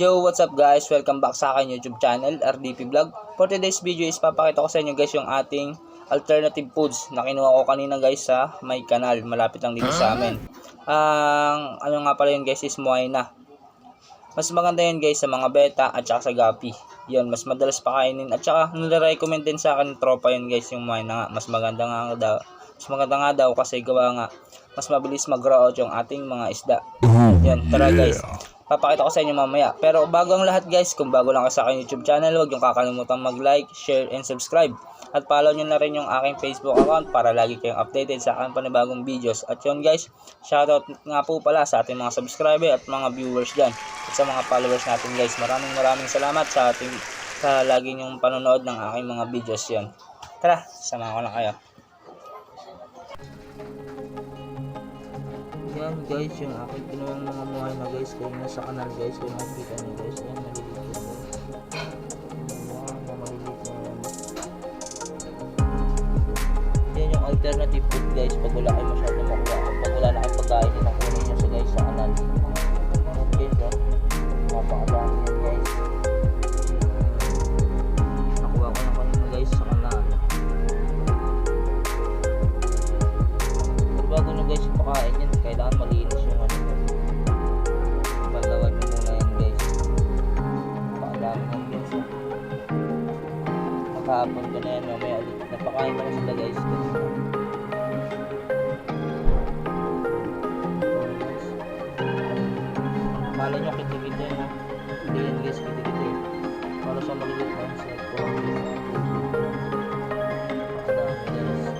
Yo, what's up guys? Welcome back sa akin YouTube channel, RDP Vlog. For today's video is papakita ko sa inyo guys yung ating alternative foods na kinuha ko kanina guys sa may kanal. Malapit lang dito sa amin. Ano nga pala yun guys is Moina. Mas maganda yun guys sa mga beta at saka sa gapi. Yun, mas madalas pakainin at saka nire-recommend din sa akin tropa yun guys yung Moina nga. Mas maganda nga daw kasi gawa nga mas mabilis mag-grow out yung ating mga isda. Yan, tara guys. Papakita ko sa inyo mamaya. Pero bago ang lahat guys, kung bago lang ka sa aking YouTube channel, huwag yung kakalimutan mag-like, share, and subscribe. At follow nyo na rin yung aking Facebook account para lagi kayong updated sa aking panibagong videos. At yun guys, shoutout nga po pala sa ating mga subscriber at mga viewers dyan. At sa mga followers natin guys, maraming salamat sa lagi nyong panonood ng aking mga videos yan. Tara, samahan ko na kayo. Yan guys, yung aking pinuwang mga muhay na guys, kung nasa kanal guys, kung nakikita nyo guys, yan maliliit yan guys. Maliliit na yan. Yan yung alternative food guys, pag wala kayo masyadong makuha, pag wala na kayo pagkain, yun ang kunin nyo sa guys sa kanal. Okay so, mapakadami yan guys. Nakuha ko na kanina guys sa kanal. Pero bago nyo guys pakain yan, kailangan malinis yung ano guys. Balawan nyo muna yan guys. Napakadami yan guys. Nakahapon ko na yan, mamaya ulit. Napakain ko na sila guys. Malay nyo kitikita yun ha. Hindi yan guys kitikita yun. Para sa malilit na sa kurang guys. Napakadami guys.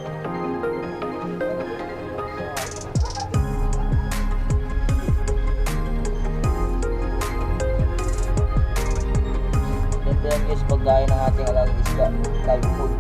Yan guys, pagkain ng ating alagang isda, live food.